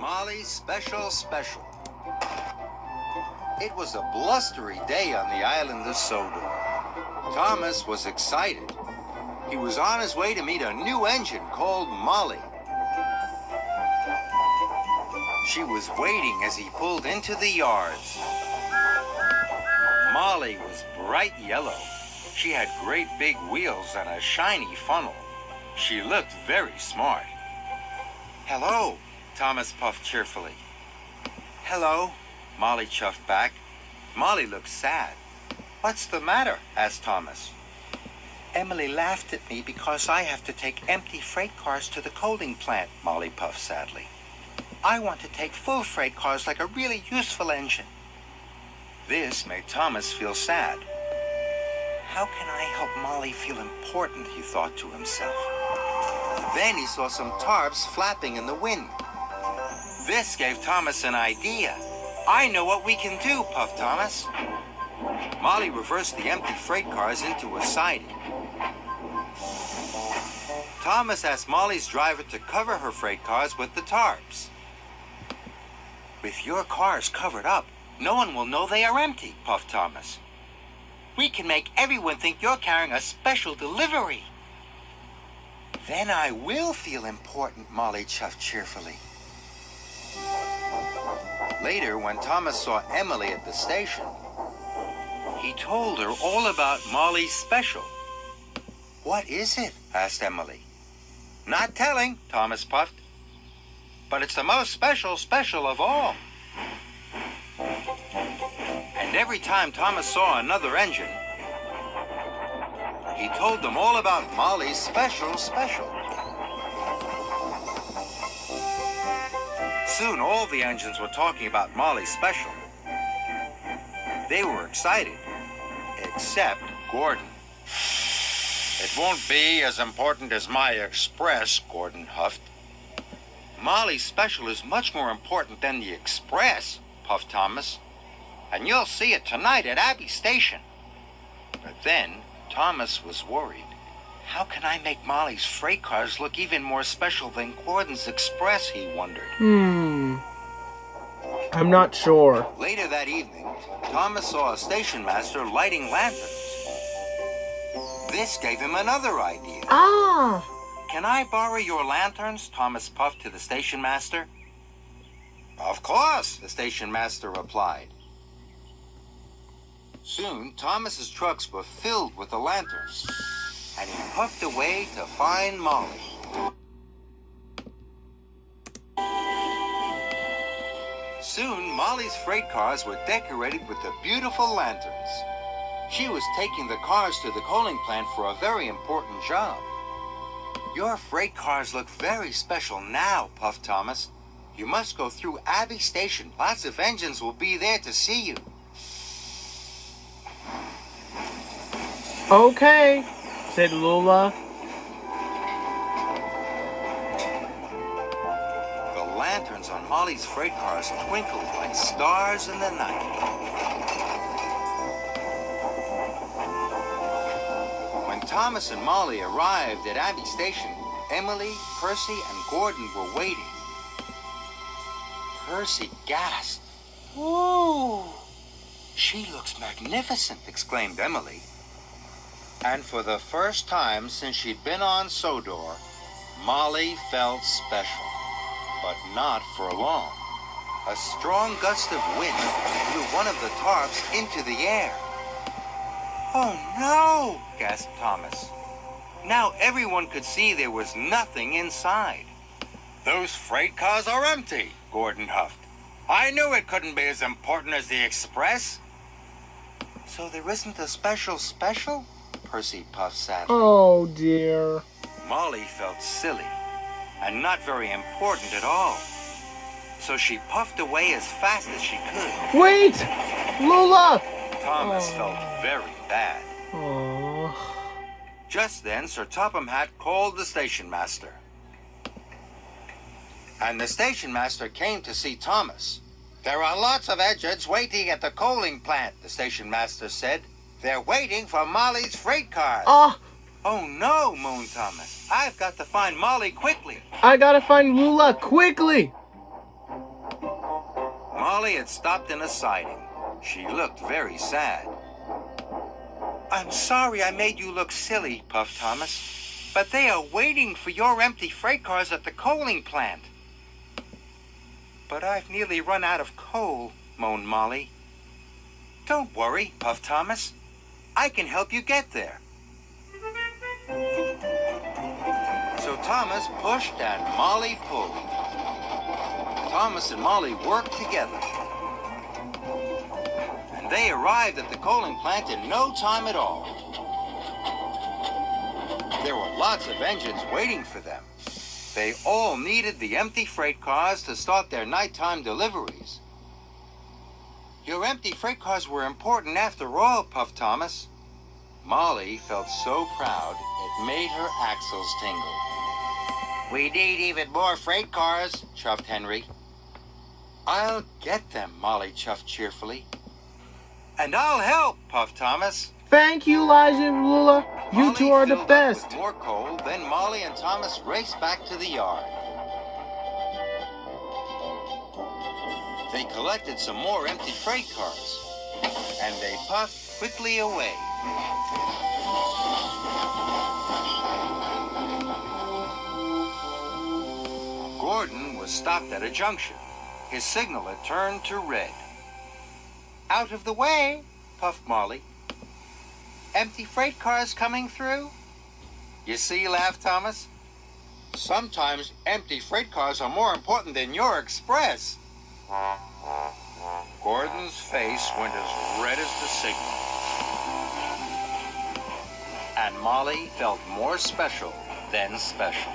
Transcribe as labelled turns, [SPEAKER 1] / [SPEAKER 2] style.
[SPEAKER 1] Molly's Special Special. It was a blustery day on the island of Sodor. Thomas was excited. He was on his way to meet a new engine called Molly. She was waiting as he pulled into the yards. Molly was bright yellow. She had great big wheels and a shiny funnel. She looked very smart. "Hello," Thomas puffed cheerfully. "Hello," Molly chuffed back. Molly looked sad. "What's the matter?" asked Thomas. "Emily laughed at me because I have to take empty freight cars to the coaling plant," Molly puffed sadly. "I want to take full freight cars like a really useful engine." This made Thomas feel sad. How can I help Molly feel important, he thought to himself. Then he saw some tarps flapping in the wind. This gave Thomas an idea. "I know what we can do," puffed Thomas. Molly reversed the empty freight cars into a siding. Thomas asked Molly's driver to cover her freight cars with the tarps. "With your cars covered up, no one will know they are empty," puffed Thomas. "We can make everyone think you're carrying a special delivery." "Then I will feel important," Molly chuffed cheerfully. Later, when Thomas saw Emily at the station, he told her all about Molly's special. "What is it?" asked Emily. "Not telling," Thomas puffed. "But it's the most special of all." And every time Thomas saw another engine, he told them all about Molly's special. Soon all the engines were talking about Molly's special. They were excited, except Gordon. "It won't be as important as my Express," Gordon huffed. "Molly's special is much more important than the Express," puffed Thomas. "And you'll see it tonight at Abbey Station." But then Thomas was worried. How can I make Molly's freight cars look even more special than Gordon's Express, he wondered.
[SPEAKER 2] I'm not sure.
[SPEAKER 1] Later that evening, Thomas saw a station master lighting lanterns. This gave him another idea. "Can I borrow your lanterns?" Thomas puffed to the station master. "Of course," the station master replied. Soon, Thomas's trucks were filled with the lanterns, and he puffed away to find Molly. Soon, Molly's freight cars were decorated with the beautiful lanterns. She was taking the cars to the coaling plant for a very important job. "Your freight cars look very special now," puffed Thomas. "You must go through Abbey Station. Lots of engines will be there to see you."
[SPEAKER 2] "Okay," said Lola.
[SPEAKER 1] The lanterns on Molly's freight cars twinkled like stars in the night. When Thomas and Molly arrived at Abbey Station, Emily, Percy, and Gordon were waiting. Percy gasped. "Whoa! She looks magnificent," exclaimed Emily. And for the first time since she'd been on Sodor, Molly felt special, but not for long. A strong gust of wind blew one of the tarps into the air. "Oh no!" gasped Thomas. Now everyone could see there was nothing inside. "Those freight cars are empty," Gordon huffed. "I knew it couldn't be as important as the Express." "So there isn't a special?" Percy puffed sadly.
[SPEAKER 2] Oh dear.
[SPEAKER 1] Molly felt silly and not very important at all. So she puffed away as fast as she could.
[SPEAKER 2] Wait! Lola!
[SPEAKER 1] Thomas felt very bad.
[SPEAKER 2] Oh.
[SPEAKER 1] Just then, Sir Topham Hatt called the station master. And the station master came to see Thomas. "There are lots of engines waiting at the coaling plant," the station master said. "They're waiting for Molly's freight cars." "Oh no," moaned Thomas. "I've got to find Molly quickly."
[SPEAKER 2] I gotta find Lola quickly!
[SPEAKER 1] Molly had stopped in a siding. She looked very sad. I'm sorry I made you look silly, puffed Thomas, but they are waiting for your empty freight cars at the coaling plant. But I've nearly run out of coal, moaned Molly. Don't worry, puffed Thomas. I can help you get there. So Thomas pushed and Molly pulled. Thomas and Molly worked together. And they arrived at the coaling plant in no time at all. There were lots of engines waiting for them. They all needed the empty freight cars to start their nighttime deliveries. Your empty freight cars were important after all, puffed Thomas. Molly felt so proud it made her axles tingle. We need even more freight cars, chuffed Henry. I'll get them, Molly chuffed cheerfully. And I'll help, puffed Thomas.
[SPEAKER 2] Thank you, Elijah and Lula. You
[SPEAKER 1] Molly
[SPEAKER 2] two are the
[SPEAKER 1] filled up
[SPEAKER 2] best.
[SPEAKER 1] with more coal, then Molly and Thomas raced back to the yard. They collected some more empty freight cars, and they puffed quickly away. Gordon was stopped at a junction. His signal had turned to red. Out of the way, puffed Molly. Empty freight cars coming through? You see, laughed Thomas. Sometimes empty freight cars are more important than your express. Gordon's face went as red as the signal. And Molly felt more special than special.